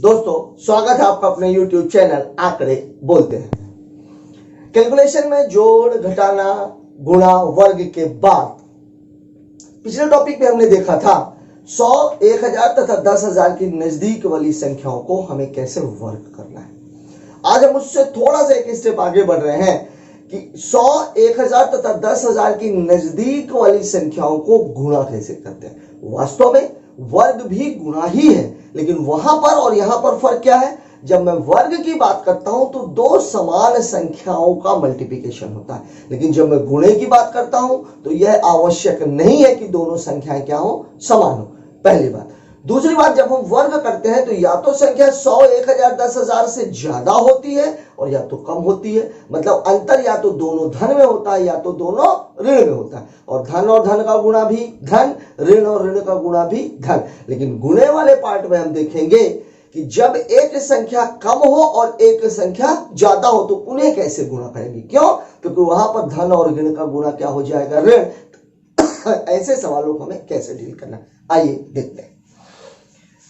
दोस्तों स्वागत है आपका अपने YouTube चैनल आंकड़े बोलते हैं। कैलकुलेशन में जोड़ घटाना गुणा वर्ग के बाद पिछले टॉपिक में हमने देखा था 100, 1000 तथा 10,000 की नजदीक वाली संख्याओं को हमें कैसे वर्ग करना है। आज हम उससे थोड़ा सा एक स्टेप आगे बढ़ रहे हैं कि 100, 1000 तथा 10,000 की नजदीक वाली संख्याओं को गुणा कैसे करते हैं। वास्तव में वर्ग भी गुणा ही है, लेकिन वहां पर और यहां पर फर्क क्या है। जब मैं वर्ग की बात करता हूं तो दो समान संख्याओं का मल्टीप्लिकेशन होता है, लेकिन जब मैं गुणे की बात करता हूं तो यह आवश्यक नहीं है कि दोनों संख्याएं क्या हो, समान हो। पहली बात। दूसरी बात, जब हम वर्ग करते हैं तो या तो संख्या 100, 1000, 10,000 से ज्यादा होती है और या तो कम होती है। मतलब अंतर या तो दोनों धन में होता है या तो दोनों ऋण में होता है। और धन का गुणा भी धन, ऋण और ऋण का गुणा भी धन। लेकिन गुणे वाले पार्ट में हम देखेंगे कि जब एक संख्या कम हो और एक संख्या ज्यादा हो तो उन्हें कैसे गुणा करेंगे। क्यों? क्योंकि वहां पर धन और ऋण का गुणा क्या हो जाएगा, ऋण। ऐसे सवालों को हमें कैसे डील करना, आइए देखते हैं।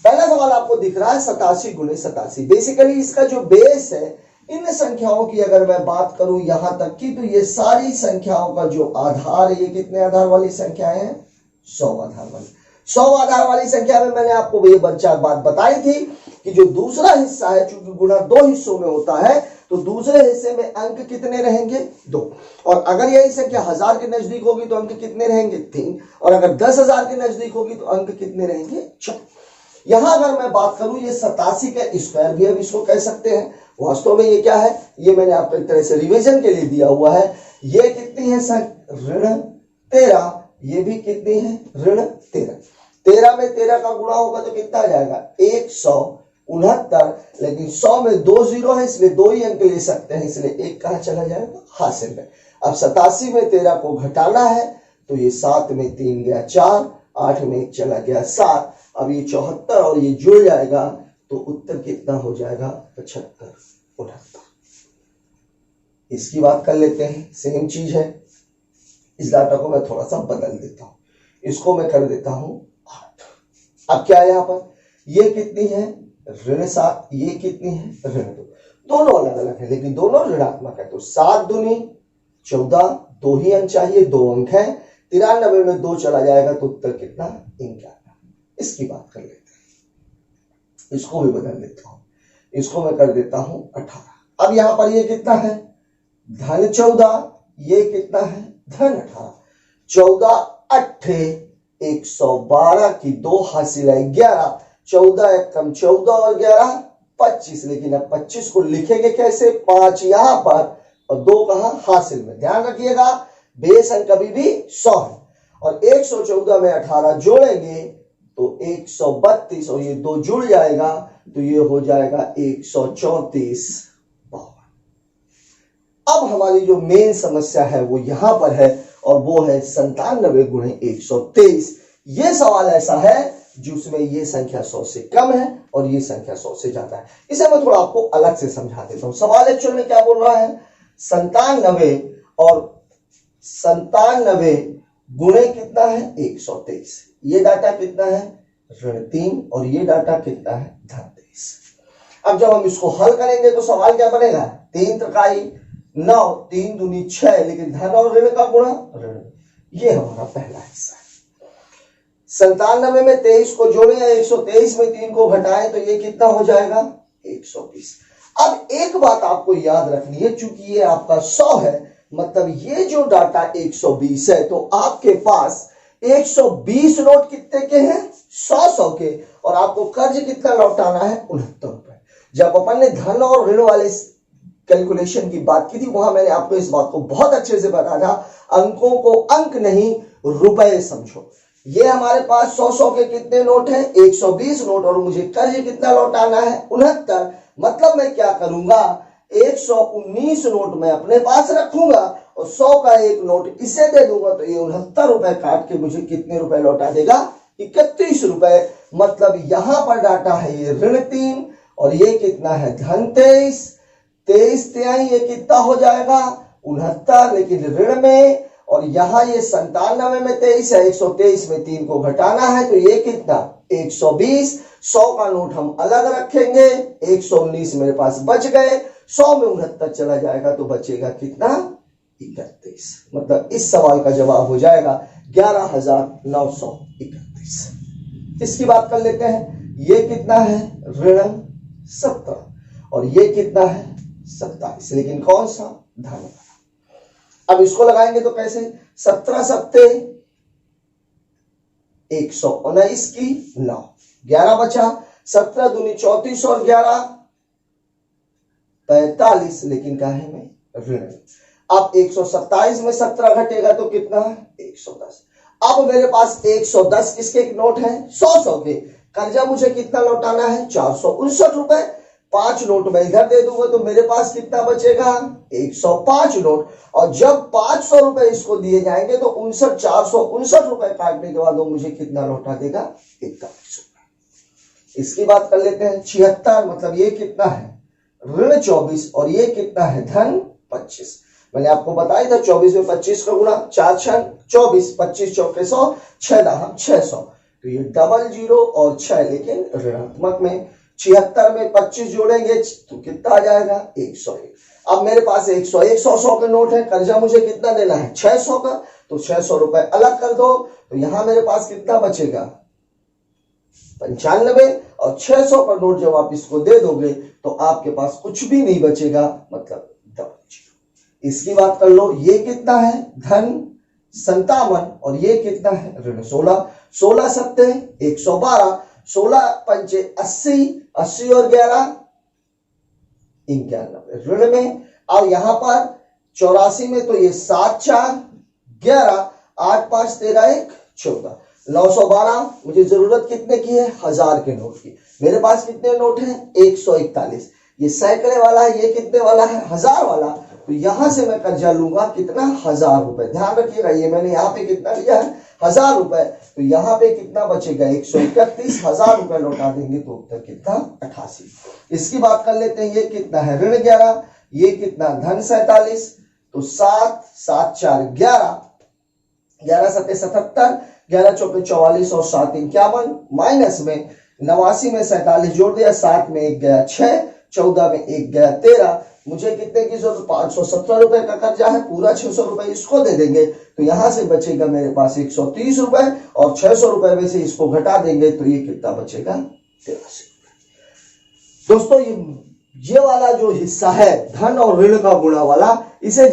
पहला सवाल आपको दिख रहा है 87 गुणे 87। बेसिकली इसका जो बेस है, इन संख्याओं की अगर मैं बात करूं यहां तक की, तो ये सारी संख्याओं का जो आधार है, ये कितने आधार वाली संख्याएं हैं, 100 आधार वाली। 100 आधार वाली संख्या में मैंने आपको ये बात बताई थी कि जो दूसरा हिस्सा है, चूंकि गुणा दो हिस्सों में होता है तो दूसरे हिस्से में अंक कितने रहेंगे, 2। और अगर यही संख्या 1000 के नजदीक होगी तो अंक कितने रहेंगे, 3। और अगर 10,000 के नजदीक होगी तो अंक कितने रहेंगे, 4। यहां अगर मैं बात करूं, ये 87 का स्क्वायर भी हम इसको कह सकते हैं। वास्तव में ये क्या है, ये मैंने आपको एक तरह से रिवीजन के लिए दिया हुआ है। ये कितनी है सर, ऋण 13। ये भी कितनी है, ऋण 13। 13 में 13 का गुणा होगा तो कितना आ जाएगा, 169। लेकिन 100 में 2 जीरो है, इसलिए 2 ही अंक ले सकते हैं, इसलिए 1 कहां चला जाएगा, हासिल में। अब 87 में 13 को घटाना है तो ये 7 में 3 गया 4, 8 में 1 चला गया 7। अब ये 74 और ये जुड़ जाएगा तो उत्तर कितना हो जाएगा, 75, 69। इसकी बात कर लेते हैं, सेम चीज है। इस डाटा को मैं थोड़ा सा बदल देता हूं, इसको मैं कर देता हूं 8। अब क्या है यहां पर, ये कितनी है, ऋण 7, ये कितनी है, ऋण 2। दोनों अलग अलग है लेकिन दोनों ऋणात्मक है। तो 7 दूनी 14, 2 ही अंक चाहिए, 2 अंक है। 93 में 2 चला जाएगा तो उत्तर कितना, 51। इसकी बात कर लेते हैं, इसको भी बदल देता हूं, इसको मैं कर देता हूं 18। अब यहां पर ये कितना है, धन 14, ये कितना है, धन 18। 14 8 112 की 2 हासिल है 11। 14 एक कम 14 और 11 25। लेकिन अब 25 को लिखेंगे कैसे, 5 यहां पर और 2 कहां, हासिल में। ध्यान रखिएगा बेस अंक कभी भी 100 है। और 114 में 18 जोड़ेंगे तो 132 और ये 2 जुड़ जाएगा तो ये हो जाएगा 134, 52। अब हमारी जो मेन समस्या है वो यहां पर है और वो है 97 गुणे 123। ये सवाल ऐसा है जिसमें ये संख्या 100 से कम है और ये संख्या 100 से ज्यादा है। इसे मैं थोड़ा आपको अलग से समझा देता हूं। सवाल एक्चुअल में क्या बोल रहा है, 97 और 97 गुणे कितना है, 123। ये डाटा कितना है, ऋण 3 और ये डाटा कितना है, धन 23। अब जब हम इसको हल करेंगे तो सवाल क्या बनेगा, 3 त्रिकाई 9, 3 दूनी 6, लेकिन धन और ऋण का गुणा ऋण। ये हमारा पहला हिस्सा है। 97 में 23 को जोड़े, 123 में 3 को घटाएं तो ये कितना हो जाएगा, 120। अब एक बात आपको याद रखनी है, चूंकि ये आपका 100 है, मतलब ये जो डाटा 120 है, तो आपके पास 120 नोट कितने के हैं, 100 के। और आपको कर्ज कितना लौटाना है, 69 रुपए। जब अपन ने धन और ऋण वाले कैलकुलेशन की बात की थी, वहां मैंने आपको इस बात को बहुत अच्छे से बताया था, अंकों को अंक नहीं रुपए समझो। ये हमारे पास 100 के कितने नोट हैं, 120 नोट, और मुझे कर्ज कितना लौटाना है, 69। मतलब मैं क्या करूंगा, 119 नोट मैं अपने पास रखूंगा और 100 का एक नोट इसे दे दूंगा तो ये 69 रुपए काट के मुझे कितने रुपए लौटा देगा, 31 रुपए। मतलब यहां पर डाटा है ये ऋण 3 और ये कितना है, धन 23। 23 तिहाई ये कितना हो जाएगा, 69, लेकिन ऋण में और यहाँ ये 97 में 23 है, 123 में 3 को घटाना है तो ये कितना 120। 100 का नोट हम अलग रखेंगे, 119 मेरे पास बच गए, 100 में 69 चला जाएगा तो बचेगा कितना 31। मतलब इस सवाल का जवाब हो जाएगा 11,931। इसकी बात कर लेते हैं, ये कितना है ऋण 17 और ये कितना है 27, लेकिन कौन सा धन। अब इसको लगाएंगे तो कैसे, 17 सत्ते 119 की 9, 11 बचा, 17 दूनी 34 और 11 45, लेकिन क्या है में ऋण। अब 127 में 17 घटेगा तो कितना है 110। अब मेरे पास 110 किसके नोट है 100 के, कर्जा मुझे कितना लौटाना है 459 रुपए। 5 नोट मैं इधर दे दूंगा तो मेरे पास कितना बचेगा 105 नोट, और जब 500 रुपए इसको दिए जाएंगे तो 459 रुपए काटने के बाद वो मुझे कितना लौटा देगा 41 रुपए। इसकी बात कर लेते हैं 76, मतलब ये कितना है ऋण 24 और ये कितना है धन 25। मैंने आपको बताया था 24 में 25 का गुणा, 4 6 24, 25 चौके 100, 6 दहा 600, तो ये 00 और 6, लेकिन ऋणात्मक में। 76 में 25 जोड़ेंगे तो कितना आ जाएगा 101। अब मेरे पास 101 100 के नोट है, कर्जा मुझे कितना देना है 600 का, तो 600 रुपए अलग कर दो तो यहां मेरे पास कितना बचेगा 95, और 600 का नोट जब आप इसको दे दोगे तो आपके पास कुछ भी नहीं बचेगा, मतलब 00। इसकी बात कर लो, ये कितना है धन 57 और ये कितना है ऋण 16। 16 सत्ते 112, 16 पंचे 80, 80 और 11 91 ऋण में। अब यहां पर 84 में तो ये 7 4 11, 8 5 13 1 14, 912। मुझे जरूरत कितने की है 1000 के नोट की। मेरे पास कितने नोट हैं 141, ये सैकड़े वाला है, ये कितने वाला है 1000 वाला, तो यहां से मैं कर्जा लूंगा कितना 1000 रुपए। ध्यान रखिएगा ये मैंने यहाँ पे कितना लिया है 1000 रुपए, तो यहाँ पे कितना बचेगा 131। 1000 रुपए लौटा देंगे तो उत्तर कितना 88। इसकी बात कर लेते हैं, ये कितना है ऋण 11, ये कितना धन 47, तो 7 7 4 11, 11 सत्ते 77, 11 चौके 44 और 7 51, माइनस में 89 में 47 जोड़ दिया, 7 में 1 गया 6, 14 में 1 गया 13। मुझे कितने की जरूरत 517 रुपए का कर्जा है, पूरा 600 रुपए इसको दे देंगे तो यहां से बचेगा मेरे पास 130 रुपए, और 600 रुपए में से इसको घटा देंगे तो ये कितना बचेगा 83। दोस्तों ये वाला जो हिस्सा है धन और ऋण का गुणा वाला, इसे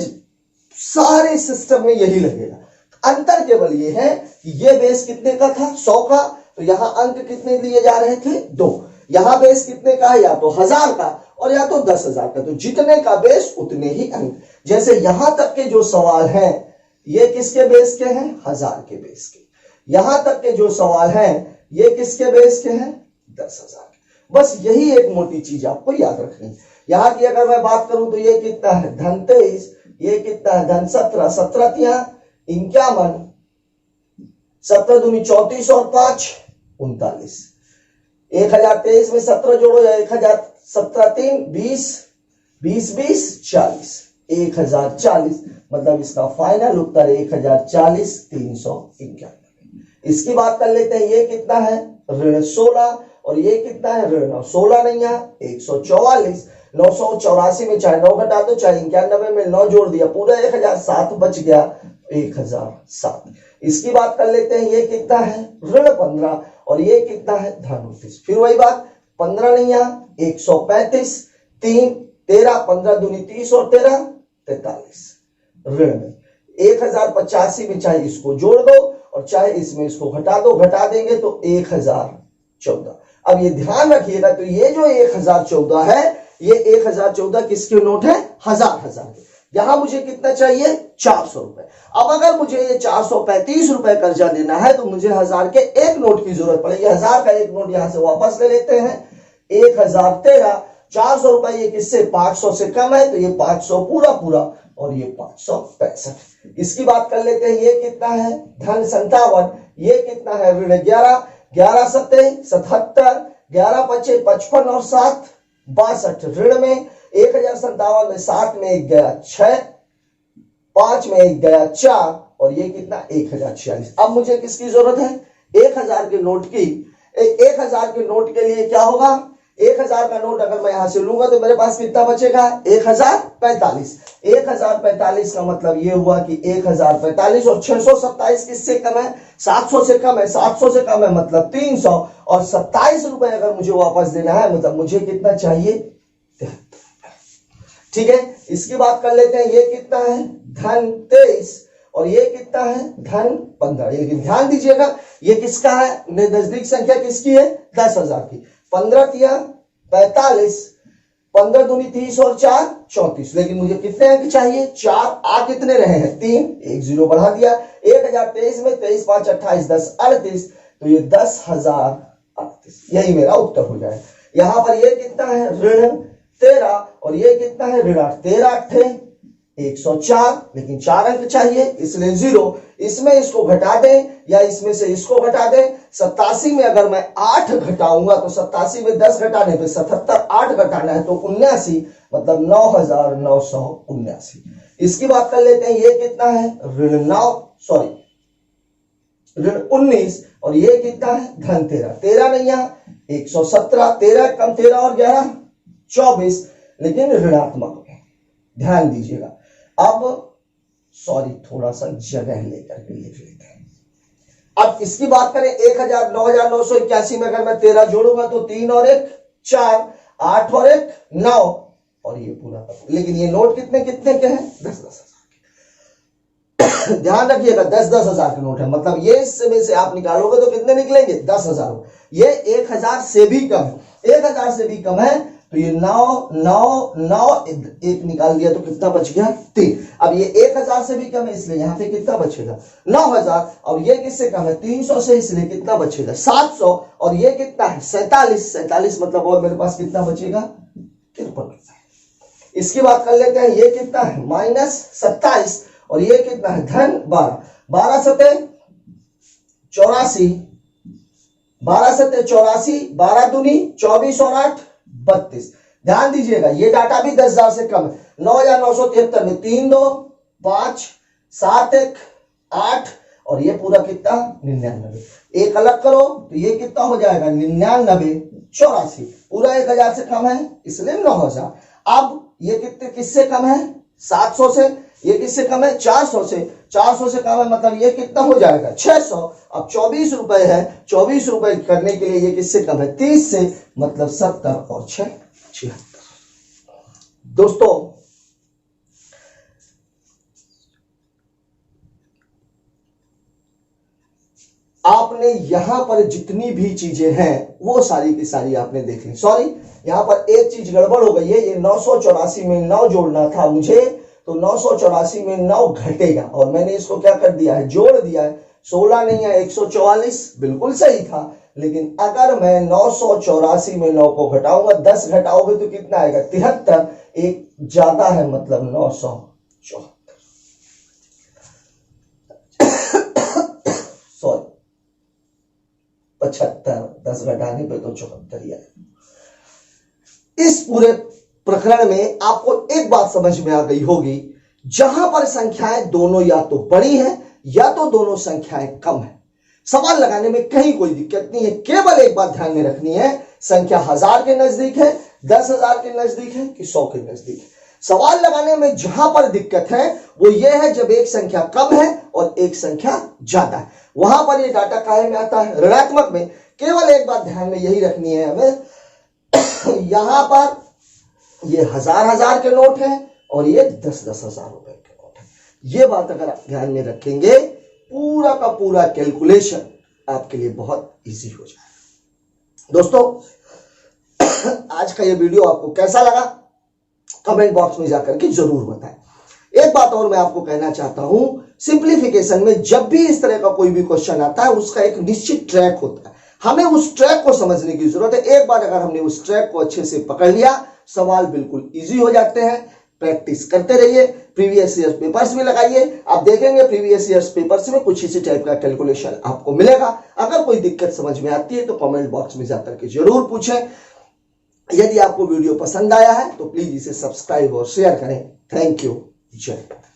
सारे सिस्टम में यही लगेगा। अंतर केवल ये है कि ये बेस कितने का था 100 का, तो यहां अंक कितने लिए जा रहे थे 2। यहां बेस कितने का है, या तो 1000 का और या तो 10,000 का, तो जितने का बेस उतने ही अंक। जैसे यहां तक के जो सवाल हैं ये किसके बेस के हैं 1000 के बेस के, यहां तक के जो सवाल हैं ये किसके बेस के हैं 10,000 के। बस यही एक मोटी चीज आपको याद रखनी। यहां की अगर मैं बात करूं तो ये कितना है धन 23, ये कितना है धन 17, 17 51, 17 दूनी 34 और 5 39। 1023 में 17 जोड़ो या 1017 3 20, 20 20 40, 1040, मतलब इसका फाइनल उत्तर 1040 391। इसकी बात कर लेते हैं, ये कितना है ऋण 16 और ये कितना है ऋण 16 नहीं है 144। 984 में चाहे 9 घटा दो, चाहे 91 में 9 जोड़ दिया, पूरा 1007 बच गया 1007। इसकी बात कर लेते हैं, ये कितना है ऋण 15 और ये कितना है धन 29। फिर वही बात 15 नहीं है 135, 3 13, 15 दूनी 30 और 13 43 ऋण में। 1085 में चाहे इसको जोड़ दो और चाहे इसमें इसको घटा दो, घटा देंगे तो 1014। अब ये ध्यान रखिएगा, तो ये जो 1014 है ये 1014 किसके नोट है 1000 के। यहां मुझे कितना चाहिए 400 रुपए। अब अगर मुझे ये 435 रुपए कर्जा देना है तो मुझे 1000 के एक नोट की जरूरत पड़ेगी। 1000 का एक नोट यहां से वापस ले लेते हैं, 1013। 400 रुपए ये किससे 500 से कम है, तो ये 500 पूरा और ये 565। इसकी बात कर लेते हैं, ये कितना है धन 57, ये कितना है ऋण 11, 11 सत्ते 77, 11 पचे 55 और 7 62 ऋण में। 1057 में 7 में 1 गया 6, 5 में 1 गया 4 और ये कितना 1046। अब मुझे किसकी जरूरत है? 1000 के नोट की। 1000 के नोट के लिए क्या होगा? 1000 का नोट अगर मैं यहां से लूंगा तो मेरे पास कितना बचेगा? 1045। 1045 का मतलब ये हुआ कि 1045 और 627 किससे कम है? 700 से कम है। 700 से कम है मतलब 300 और 27 रुपए अगर मुझे वापस देना है मतलब मुझे कितना चाहिए? 73। ठीक है, इसकी बात कर लेते हैं। ये कितना है? धन 23 और ये कितना है? धन 15। लेकिन ध्यान दीजिएगा ये किसका है? नजदीक संख्या किसकी है? 10,000 की। 15 तिया 45, 15 दूनी 30 और 4 34। लेकिन मुझे कितने अंक चाहिए? 4। आ कितने रहे हैं? 3। 1 0 बढ़ा दिया। 1023 में 23 5 28 10 38 तो ये 10,038 यही मेरा उत्तर हो जाए। यहां पर ये कितना है? ऋण 13 और ये कितना है? ऋण 8। 13 8 104 लेकिन 4 अंक चाहिए इसलिए 0। इसमें इसको घटा दें या इसमें से इसको घटा दें। 87 में अगर मैं 8 घटाऊंगा तो 87 में 10 घटाने पे 77, 8 घटाना है तो 79 मतलब 9,979। इसकी बात कर लेते हैं। ये कितना है? ऋण 19 और ये कितना है? धन 13। 13 नहीं यहां 117। 13 कम 13 और 11 24 लेकिन ऋणात्मक है। ध्यान दीजिएगा। अब थोड़ा सा जगह लेकर के लिख लेते हैं। अब इसकी बात करें 9,981 में अगर मैं 13 जोड़ूंगा तो 3 और 1 4, 8 और 1 9 और ये पूरा। लेकिन ये नोट कितने कितने के हैं? 10,000 के। ध्यान रखिएगा 10,000 के नोट है मतलब ये इसमें से आप निकालोगे तो कितने निकलेंगे? 10,000। ये 1,000 से भी कम है। 1,000 से भी कम है तो ये 9 9 9 एक निकाल दिया तो कितना बच गया? 3। अब ये 1,000 से भी कम है इसलिए यहां पे कितना बचेगा? 9,000। अब ये किससे कम है? 300 से इसलिए कितना बचेगा? 700 और ये कितना है? 47 मतलब और मेरे पास कितना बचेगा? 53। इसकी बात कर लेते हैं। ये कितना है? -27 और ये कितना है? धन 12। 12 सते 84, 12 सते 84, 12 दूनी 24 और 8 32। ध्यान दीजिएगा ये डाटा भी 10,000 से कम है। 9,973 में 3 2 5 7 1 8 और ये पूरा कितना? 99। एक अलग करो तो ये कितना हो जाएगा? 99 84 पूरा 1,000 से कम है इसलिए 9,000। अब ये कितने किससे कम है? 700 से। ये किससे कम है? 400 से। 400 से कम है मतलब ये कितना हो जाएगा? 600। अब 24 रुपए है। 24 रुपए करने के लिए ये किससे कम है? 30 से मतलब 70 और 6 76। दोस्तों आपने यहां पर जितनी भी चीजें हैं वो सारी की सारी आपने देख ली। सॉरी यहां पर एक चीज गड़बड़ हो गई है। ये 984 में 9 जोड़ना था मुझे तो 984 में 9 घटेगा और मैंने इसको क्या कर दिया है? जोड़ दिया है। 16 नहीं है 144 बिल्कुल सही था। लेकिन अगर मैं 984 में 9 को घटाऊंगा 10 घटाओगे तो कितना आएगा? 73। एक ज्यादा है मतलब 974। सॉरी 75। 10 घटाने पे तो 74 ही आएगा। इस पूरे प्रकरण में आपको एक बात समझ में आ गई होगी। जहां पर संख्याएं दोनों या तो बड़ी हैं या तो दोनों संख्याएं कम है, सवाल लगाने में कहीं कोई दिक्कत नहीं है। केवल एक बात ध्यान में रखनी है, संख्या 1000 के नजदीक है, 10,000 के नजदीक है कि 100 के नजदीक है। सवाल लगाने में जहां पर दिक्कत है वो ये है जब एक संख्या कम है और एक संख्या ज्यादा है, वहां पर ये डाटा काहे में आता है? ऋणात्मक में। केवल एक बात ध्यान में यही रखनी है हमें, यहां पर ये 1000 के नोट है और ये 10,000 रुपए के नोट है। ये बात अगर आप ध्यान में रखेंगे पूरा का पूरा कैलकुलेशन आपके लिए बहुत इजी हो जाएगा। दोस्तों आज का ये वीडियो आपको कैसा लगा कमेंट बॉक्स में जाकर के जरूर बताएं। एक बात और मैं आपको कहना चाहता हूं, सिंप्लीफिकेशन में जब भी इस तरह का कोई भी क्वेश्चन आता है उसका एक निश्चित ट्रैक होता है, हमें उस ट्रैक को समझने की जरूरत है। एक बार अगर हमने उस ट्रैक को अच्छे से पकड़ लिया सवाल बिल्कुल इजी हो जाते हैं। प्रैक्टिस करते रहिए, प्रीवियस ईयर पेपर्स भी लगाइए, आप देखेंगे प्रीवियस ईयर पेपर्स में कुछ इसी टाइप का कैलकुलेशन आपको मिलेगा। अगर कोई दिक्कत समझ में आती है तो कमेंट बॉक्स में जाकर के जरूर पूछें। यदि आपको वीडियो पसंद आया है तो प्लीज इसे सब्सक्राइब और शेयर करें। Thank you. जय हिंद।